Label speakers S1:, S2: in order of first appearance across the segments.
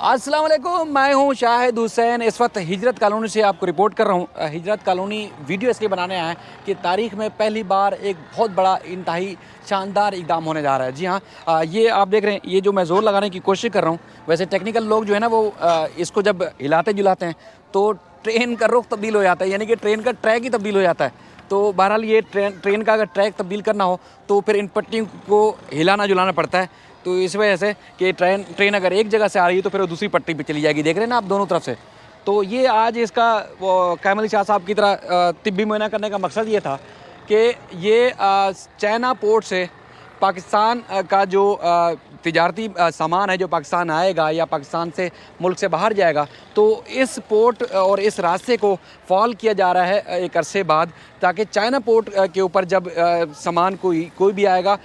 S1: अस्सलाम वालेकुम, मैं हूं शाहिद हुसैन। इस वक्त हिजरत कॉलोनी से आपको रिपोर्ट कर रहा हूं। हिजरत कॉलोनी वीडियो इसलिए बनाने आया है कि तारीख़ में पहली बार एक बहुत बड़ा इंतहाई शानदार इक़दाम होने जा रहा है। जी हाँ, ये आप देख रहे हैं, ये जो मैं ज़ोर लगाने की कोशिश कर रहा हूँ, वैसे टेक्निकल लोग जो है ना वो इसको जब हिलाते जुलाते हैं तो ट्रेन का रुख तब्दील हो जाता है, यानी कि ट्रेन का ट्रैक ही तब्दील हो जाता है। तो बहरहाल ये ट्रेन का अगर ट्रैक तब्दील करना हो तो फिर इन पट्टियों को हिलाना जुलाना पड़ता है। तो इस वजह से कि ट्रेन अगर एक जगह से आ रही है तो फिर वो दूसरी पट्टी पे चली जाएगी। देख रहे हैं ना आप दोनों तरफ से। तो ये आज इसका वो कैमल अली शाह साहब की तरह तिब्बी मुआयना करने का मकसद ये था कि ये चाइना पोर्ट से पाकिस्तान का जो तिजारती सामान है जो पाकिस्तान आएगा या पाकिस्तान से मुल्क से बाहर जाएगा, तो इस पोर्ट और इस रास्ते को फॉल किया जा रहा है एक अरसे बाद, ताकि चाइना पोर्ट के ऊपर जब सामान कोई भी आएगा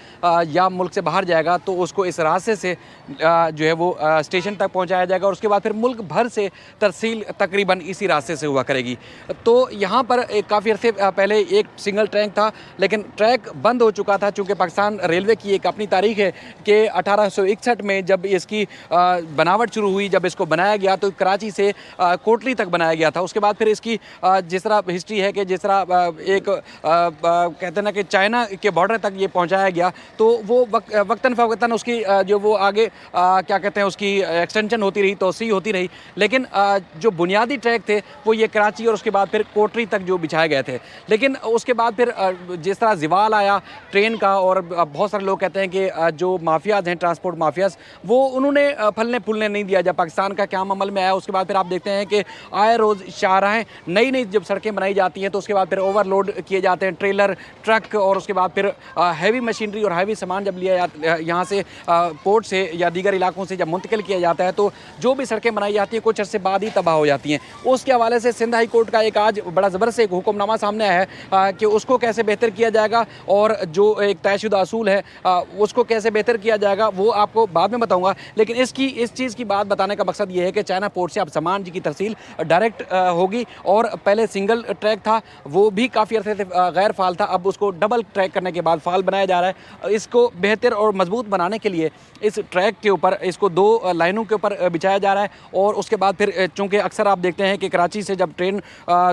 S1: या मुल्क से बाहर जाएगा तो उसको इस रास्ते से जो है वो स्टेशन तक पहुंचाया जाएगा और उसके बाद फिर मुल्क भर से तरसील तकरीबन इसी रास्ते से हुआ करेगी। तो यहाँ पर काफ़ी अरसे पहले एक सिंगल ट्रैक था, लेकिन ट्रैक बंद हो चुका था चूँकि पाकिस्तान रेलवे की एक अपनी तारीख है कि 1861 में जब इसकी बनावट शुरू हुई, जब इसको बनाया गया तो कराची से कोटली तक बनाया गया था। उसके बाद फिर इसकी जिस तरह हिस्ट्री है कि जिस तरह एक कहते हैं ना कि चाइना के बॉर्डर तक ये पहुंचाया गया, तो वो वक्तन फ़वक्तन उसकी जो वो आगे क्या कहते हैं उसकी एक्सटेंशन होती रही, तोसी होती रही, लेकिन जो बुनियादी ट्रैक थे वो ये कराची और उसके बाद फिर कोटली तक जो बिछाए गए थे। लेकिन उसके बाद फिर जिस तरह ज़वाल आया ट्रेन का, और बहुत सारे लोग कहते हैं कि जो माफियाज़ हैं, ट्रांसपोर्ट माफियाज़, वो उन्होंने फलने फूलने नहीं दिया। जब पाकिस्तान का क़याम अमल में आया उसके बाद फिर आप देखते हैं कि आए रोज़ शाहराहें नई जब सड़कें बनाई जाती हैं तो उसके बाद फिर ओवरलोड किए जाते हैं ट्रेलर, ट्रक, और उसके बाद फिर हैवी मशीनरी और हैवी सामान जब लिया जाता यहाँ से पोर्ट से या दीगर इलाकों से जब मुंतकिल किया जाता है तो जो भी सड़कें बनाई जाती हैं कुछ अर्से बाद ही तबाह हो जाती हैं। उसके हवाले से सिंध हाई कोर्ट का एक आज बड़ा ज़बरदस्त एक हुक्मनामा सामने आया है कि उसको कैसे बेहतर किया जाएगा और जो एक तयशुदा असूल है उसको कैसे बेहतर किया जाएगा वो आपको बाद में बताऊँगा। लेकिन इस चीज़ की बात बताने का मकसद ये है कि चाइना पोर्ट से अब सामान की तरसील डायरेक्ट होगी, और पहले सिंगल ट्रैक था वो भी काफ़ी अर्से से गैर फाल था, अब उसको डबल ट्रैक करने के बाद फाल बनाया जा रहा है। इसको बेहतर और मजबूत बनाने के लिए इस ट्रैक के ऊपर इसको 2 लाइनों के ऊपर बिछाया जा रहा है, और उसके बाद फिर चूँकि अक्सर आप देखते हैं कि कराची से जब ट्रेन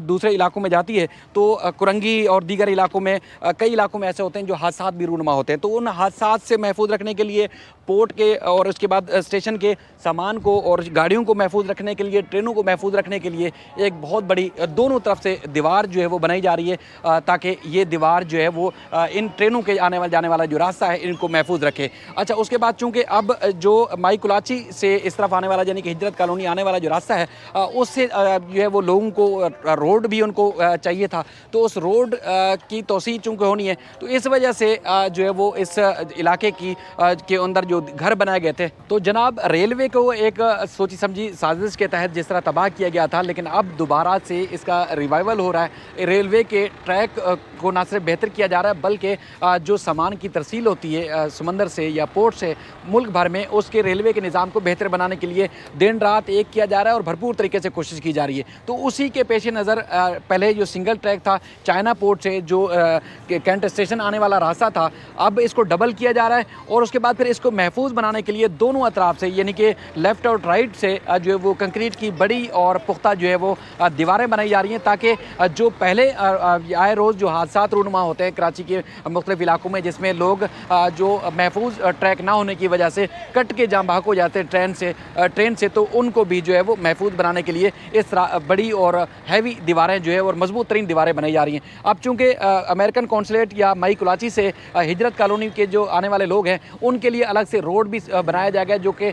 S1: दूसरे इलाकों में जाती है तो कुरंगी और दीगर इलाकों में कई इलाकों में ऐसे होते हैं जो हादसात भी रूनुमा होते हैं। तो उन हादसात से महफूज रखने के लिए पोर्ट के और उसके बाद स्टेशन के सामान को और गाड़ियों को महफूज रखने के लिए, ट्रेनों को महफूज रखने के लिए एक बहुत बड़ी दोनों तरफ से दीवार जो है वो बनाई जा रही है, ताकि ये दीवार जो है वो इन ट्रेनों के जाने वाला जो रास्ता है इनको महफूज रखे। अच्छा, उसके बाद चूँकि अब जो माई कुलाची से इस तरफ आने वाला यानी कि हिजरत कॉलोनी आने वाला जो रास्ता है उससे जो है वो लोगों को रोड भी उनको चाहिए था, तो उस रोड की तोसी चूँकि होनी है तो इस वजह से जो है वो इस इलाके के अंदर जो घर बनाए गए थे, तो जनाब रेलवे को एक सोची समझी साजिश के तहत जिस तरह तबाह किया गया था, लेकिन अब दोबारा से इसका रिवाइवल हो रहा है। रेलवे के ट्रैक को ना सिर्फ बेहतर किया जा रहा है बल्कि जो सामान की तरसील होती है समंदर से या पोर्ट से मुल्क भर में, उसके रेलवे के निज़ाम को बेहतर बनाने के लिए दिन रात एक किया जा रहा है और भरपूर तरीके से कोशिश की जा रही है। तो उसी के पेश नज़र पहले जो सिंगल ट्रैक था चाइना पोर्ट से जो कैंट स्टेशन आने वाला रास्ता था, अब इसको डबल किया जा रहा है, और उसके बाद फिर इसको महफूज बनाने के लिए दोनों अतराफ से यानी कि लेफ़्ट और राइट से जो है वो कंक्रीट की बड़ी और पुख्ता जो है वो दीवारें बनाई जा रही हैं, ताकि जो पहले आए रोज़ जो हादसात रूनुमा होते हैं कराची के मुख्तलिफ इलाकों में, जिसमें लोग जो महफूज ट्रैक ना होने की वजह से कट के जाम बहक हो जाते हैं ट्रेन से, तो उनको भी जो है वो महफूज बनाने के लिए इस तरह बड़ी और हैवी दीवारें जो है और मजबूत तरीन दीवारें बनाई जा रही हैं। अब चूँकि अमेरिकन कौंसलेट या माई कुलाची से हिजरत कॉलोनी के जो आने वाले लोग हैं उनके लिए अलग से रोड भी बनाया जाएगा, जो कि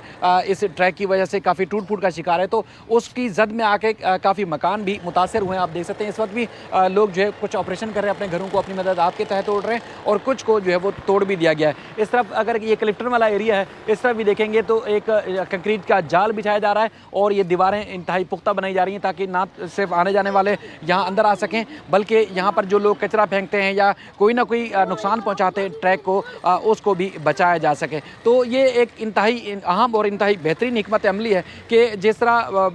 S1: इस ट्रैक की वजह से काफ़ी टूट फूट का शिकार है, तो उसकी जद में आके काफ़ी मकान भी मुतासर हुए हैं। आप देख सकते हैं इस वक्त भी लोग जो है कुछ ऑपरेशन कर रहे हैं, अपने घरों को अपनी मदद आपके तहत तोड़ रहे हैं, और कुछ को जो है वो तोड़ भी दिया गया है। इस तरफ अगर ये क्लिफ्टन वाला एरिया है, इस तरफ भी देखेंगे तो एक कंक्रीट का जाल बिछाया जा रहा है और ये दीवारें इंतहाई पुख्ता बनाई जा रही हैं, ताकि ना सिर्फ आने जाने वाले यहाँ अंदर आ सकें, बल्कि यहाँ पर जो लोग कचरा फेंकते हैं या कोई ना कोई नुकसान पहुँचाते हैं ट्रैक को, उसको भी बचाया जा सके। तो ये एक इंतहाई अहम और इंतहाई बेहतरीन हिकमत अमली है कि जिस तरह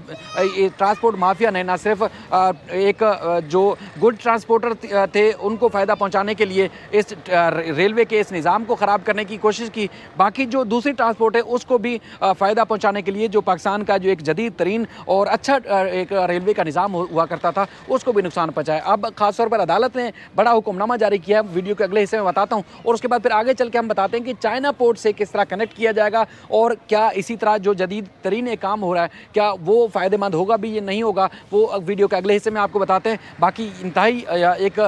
S1: ट्रांसपोर्ट माफिया ने ना सिर्फ एक जो गुड ट्रांसपोर्टर थे उनको फ़ायदा पहुंचाने के लिए इस रेलवे के इस निज़ाम को ख़राब करने की कोशिश की, बाकी जो दूसरी ट्रांसपोर्ट है उसको भी फ़ायदा पहुंचाने के लिए जो पाकिस्तान का जो एक जदीद तरीन और अच्छा एक रेलवे का निज़ाम हुआ करता था उसको भी नुकसान पहुंचाया। अब ख़ासतौर पर अदालत ने बड़ा हुक्मनामा जारी किया, वीडियो के अगले हिस्से में बताता हूँ, और उसके बाद फिर आगे चल के हम बताते हैं कि चाइना पोर्ट से किस तरह कनेक्ट किया जाएगा और क्या इसी तरह जो जदीद तरीन एक काम हो रहा है क्या वो फ़ायदेमंद होगा भी या नहीं होगा, वो वीडियो के अगले हिस्से में आपको बताते हैं। बाकी इंतहाई एक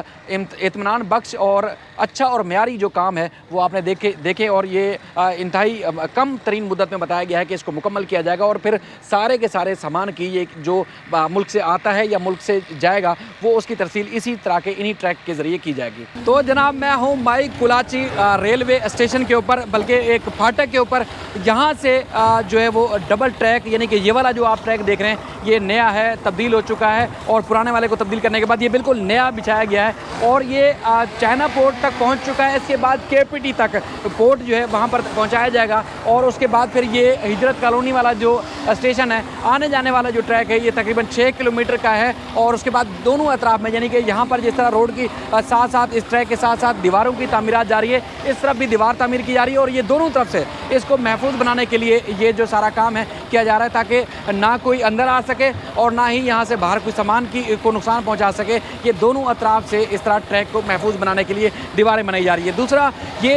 S1: इत्मीनान बख्श और अच्छा और म्यारी जो काम है वो आपने देखे और ये इंतहाई कम तरीन मुद्दत में बताया गया है कि इसको मुकम्मल किया जाएगा और फिर सारे के सारे सामान की ये जो मुल्क से आता है या मुल्क से जाएगा वो उसकी तरसील इसी तरह के इन्हीं ट्रैक के ज़रिए की जाएगी। तो जनाब मैं हूँ माई कुलाची रेलवे स्टेशन के ऊपर, बल्कि एक फाटक के ऊपर। यहाँ से जो है वो डबल ट्रैक यानी कि ये वाला जो आप ट्रैक देख रहे हैं ये नया है, तब्दील हो चुका है और पुराने वाले को तब्दील करने के बाद ये बिल्कुल नया बिछाया गया है और ये चाइना पोर्ट तक पहुँच चुका है। इसके बाद KPT तक पोर्ट जो है वहाँ पर पहुँचाया जाएगा और उसके बाद फिर ये हिजरत कॉलोनी वाला जो स्टेशन है, आने जाने वाला जो ट्रैक है ये तकरीबन 6 किलोमीटर का है और उसके बाद दोनों अतराफ में यानी कि यहाँ पर जिस तरह रोड की साथ साथ इस ट्रैक के साथ साथ दीवारों की तामीरात जारी है, इस तरफ भी दीवार तामीर की जा रही है और ये दोनों तरफ से इसको महफूज बनाने के लिए ये जो सारा काम है किया जा रहा है ताकि ना कोई अंदर आ सके और ना ही यहाँ से बाहर कोई सामान को नुकसान पहुँचा सके। ये दोनों अतराफ से इस तरह ट्रैक को महफूज बनाने के लिए दीवारें बनाई जा रही है। दूसरा ये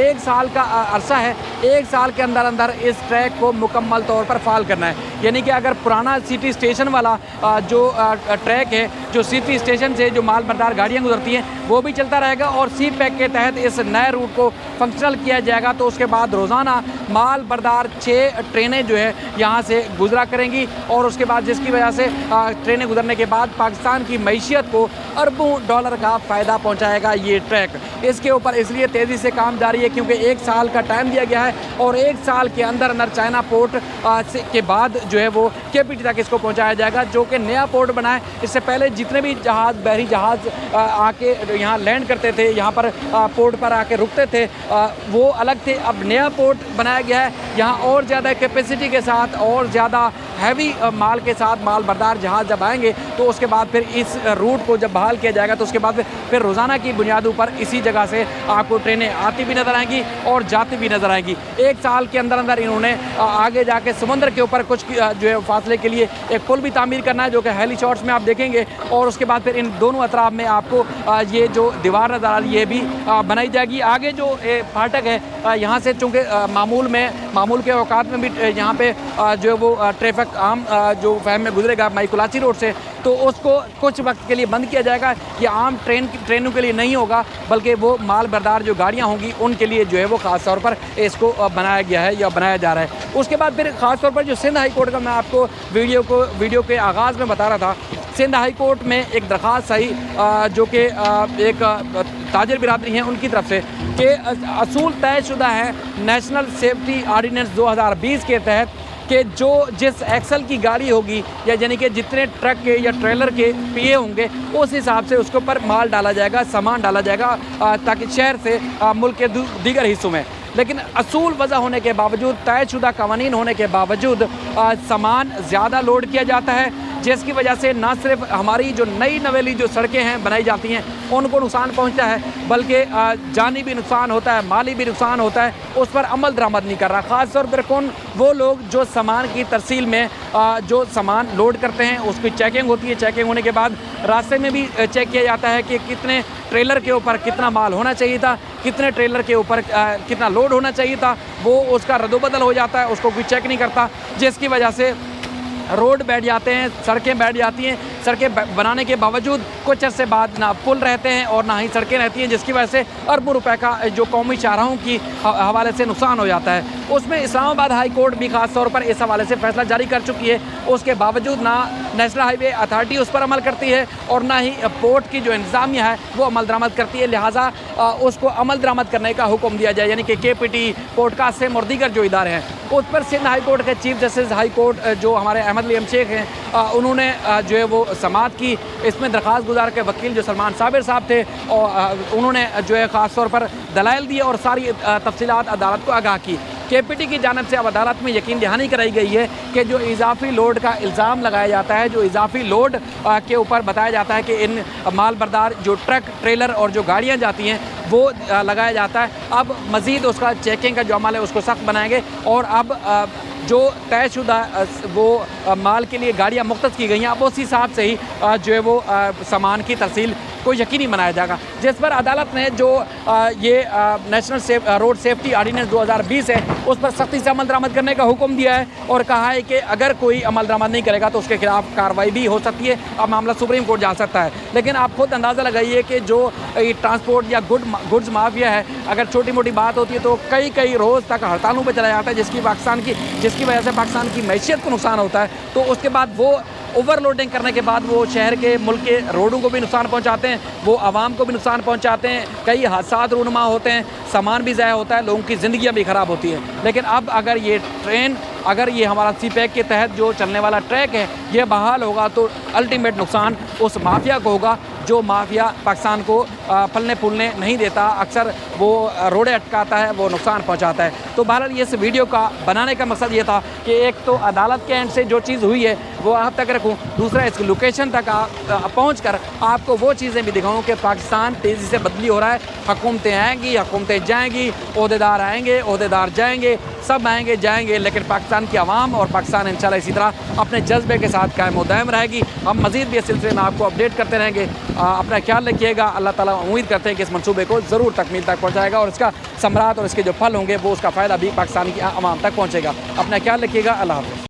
S1: 1 साल का अरसा है, 1 साल के अंदर अंदर इस ट्रैक को मुकम्मल तौर पर फाल करना है। यानी कि अगर पुराना सिटी स्टेशन वाला जो ट्रैक है, जो सिटी स्टेशन से जो माल बरदार गाड़ियाँ गुजरती हैं वो भी चलता रहेगा और सी पैक के तहत इस नए रूट को फंक्शनल किया जाएगा। तो उसके बाद रोज़ाना माल बरदार 6 ट्रेनें जो है यहाँ से गुजरा करेंगी और उसके बाद जिसकी वजह से ट्रेनें गुजरने के बाद पाकिस्तान की मईशियत को अरबों डॉलर का फ़ायदा पहुँचाएगा ये ट्रैक। इसके ऊपर इसलिए तेज़ी से काम जारी है क्योंकि 1 साल का टाइम दिया गया है और 1 साल के अंदर अंदर चाइना पोर्ट के बाद जो है वो KPT तक इसको पहुंचाया जाएगा, जो कि नया पोर्ट बना है। इससे पहले जितने भी जहाज़, बहरी जहाज़ आके यहाँ लैंड करते थे, यहाँ पर पोर्ट पर आके रुकते थे, वो अलग थे। अब नया पोर्ट बनाया गया है, यहाँ और ज़्यादा कैपेसिटी के साथ और ज़्यादा हैवी माल के साथ माल बरदार जहाज़ जब आएंगे तो उसके बाद फिर इस रूट को जब बहाल किया जाएगा तो उसके बाद फिर रोज़ाना की बुनियादों पर इसी जगह से आपको ट्रेनें आती भी नज़र आएंगी और जाती भी नज़र आएंगी। 1 साल के अंदर अंदर इन्होंने आगे जाके समुद्र के ऊपर कुछ जो है फासले के लिए एक पुल भी तामीर करना है, जो कि हेली शॉट्स में आप देखेंगे और उसके बाद फिर इन दोनों अतराफ में आपको ये जो दीवार नज़र आ रही है ये भी बनाई जाएगी। आगे जो फाटक है यहाँ से चूँकि मामूल के औकात में भी यहाँ पे जो है वो ट्रैफिक आम जो फहम में गुजरेगा माई कुलाची रोड से, तो उसको कुछ वक्त के लिए बंद किया जाएगा। ये आम ट्रेनों के लिए नहीं होगा बल्कि वो माल बरदार जो गाड़ियाँ होंगी उनके लिए जो है वो ख़ास तौर पर इसको बनाया गया है या बनाया जा रहा है। उसके बाद फिर ख़ास तौर पर जो सिंध हाई कोर्ट का मैं आपको वीडियो के आगाज़ में बता रहा था, सिंध हाई कोर्ट में एक दरख्वास्त आई जो कि एक ताजर बिरादरी हैं उनकी तरफ से कि असूल तयशुदा है नेशनल सेफ्टी ऑर्डिनेंस 2020 के तहत कि जिस एक्सल की गाड़ी होगी या यानी कि जितने ट्रक के या ट्रेलर के PA होंगे उस हिसाब से उसके ऊपर माल डाला जाएगा, सामान डाला जाएगा ताकि शहर से मुल्क के दीगर हिस्सों में। लेकिन असूल वजह होने के बावजूद, तयशुदा कवानीन होने के बावजूद सामान ज़्यादा लोड किया जाता है, जिसकी वजह से ना सिर्फ हमारी जो नई नवेली जो सड़कें हैं बनाई जाती हैं उनको नुकसान पहुंचता है बल्कि जानी भी नुकसान होता है, माली भी नुकसान होता है। उस पर अमल दरामद नहीं कर रहा। ख़ास तौर पर कौन? वो लोग जो सामान की तरसील में जो सामान लोड करते हैं उसकी चेकिंग होती है। चेकिंग होने के बाद रास्ते में भी चेक किया जाता है कि कितने ट्रेलर के ऊपर कितना माल होना चाहिए था, कितने ट्रेलर के ऊपर कितना लोड होना चाहिए था, वो उसका रद्दोबदल हो जाता है, उसको कोई चेक नहीं करता, जिसकी वजह से रोड बैठ जाते हैं, सड़कें बैठ जाती हैं। सड़कें बनाने के बावजूद कुछ अर्से बाद ना पुल रहते हैं और ना ही सड़कें रहती हैं, जिसकी वजह से अरबों रुपए का जो कौमी शाहराहों की हवाले से नुकसान हो जाता है। उसमें इस्लामाबाद हाई कोर्ट भी ख़ास तौर पर इस हवाले से फैसला जारी कर चुकी है। उसके बावजूद ना नेशनल हाईवे अथॉरिटी उस पर अमल करती है और ना ही पोर्ट की जो इंतज़ामिया है वो अमल दरामद करती है। लिहाजा उसको अमल दरामद करने का हुक्म दिया जाए, यानी कि KPT, पोर्ट कासिम और दीगर जो इदारे हैं उस पर सिंध हाई कोर्ट के चीफ जस्टिस हाई कोर्ट जो हमारे अहमद अली शेख हैं उन्होंने जो है वो समाअत की। इसमें दरख्वास्त गुजार के वकील जो सलमान साबिर साहब थे और उन्होंने जो है ख़ास तौर पर दलाइल दिए और सारी तफसीलात अदालत को आगाह की। KPT की जानिब से अब अदालत में यकीन दहानी कराई गई है कि जो इजाफी लोड का इल्ज़ाम लगाया जाता है, जो इजाफी लोड के ऊपर बताया जाता है कि इन माल बरदार जो ट्रक, ट्रेलर और जो गाड़ियाँ जाती हैं वो लगाया जाता है, अब मज़ीद उसका चेकिंग का जो अमल है उसको सख्त बनाएंगे और अब जो तयशुदा वो माल के लिए गाड़ियाँ मुख्तस की गई हैं, अब उस हिसाब से ही जो है वो सामान की तरसील को यकीनी बनाया जाएगा। जिस पर अदालत ने जो ये नेशनल रोड सेफ्टी ऑर्डिनेंस 2020 है उस पर सख्ती से अमल दरामद करने का हुक्म दिया है और कहा है कि अगर कोई अमल दरामद नहीं करेगा तो उसके खिलाफ कार्रवाई भी हो सकती है। अब मामला सुप्रीम कोर्ट जा सकता है। लेकिन आप खुद अंदाज़ा लगाइए कि जो ये ट्रांसपोर्ट या गुड्स माफिया है, अगर छोटी मोटी बात होती है तो कई रोज़ तक हड़तालों पर चला जाता है, जिसकी वजह से पाकिस्तान की मैशियत को नुकसान होता है। तो उसके बाद वो ओवरलोडिंग करने के बाद वो शहर के मुल्क के रोडों को भी नुकसान पहुंचाते हैं, वो आवाम को भी नुकसान पहुंचाते हैं, कई हादसात रूनुमा होते हैं, सामान भी ज़ाया होता है, लोगों की ज़िंदगियां भी ख़राब होती हैं। लेकिन अब अगर ये ट्रेन, अगर ये हमारा CPEC के तहत जो चलने वाला ट्रैक है ये बहाल होगा तो अल्टीमेट नुकसान उस माफिया को होगा जो माफिया पाकिस्तान को फलने फूलने नहीं देता, अक्सर वो रोड़े अटकाता है, वो नुकसान पहुंचाता है। तो बहरहाल ये इस वीडियो का बनाने का मकसद ये था कि एक तो अदालत के एंड से जो चीज़ हुई है वो आप तक रखूँ, दूसरा इस लोकेशन तक पहुँच कर आपको वो चीज़ें भी दिखाऊँ कि पाकिस्तान तेज़ी से बदली हो रहा है। हुकूमतें आएँगी, हुकूमतें जाएँगी, ओहदेदार आएँगे, ओहदेदार जाएँगे, सब आएंगे जाएंगे, लेकिन पाकिस्तान की आवाम और पाकिस्तान इंशाल्लाह इसी तरह अपने जज्बे के साथ कायम व दायम रहेगी। हम मज़ीद भी इस सिलसिले में आपको अपडेट करते रहेंगे। अपना ख्याल रखिएगा। अल्लाह ताला उम्मीद करते हैं कि इस मंसूबे को ज़रूर तकमील तक पहुँचाएगा और इसका समरात और इसके जो फल होंगे वो उसका फ़ायदा भी पाकिस्तान की आवाम तक पहुँचेगा। अपना ख्याल रखिएगा। अल्लाह हाफ़िज़।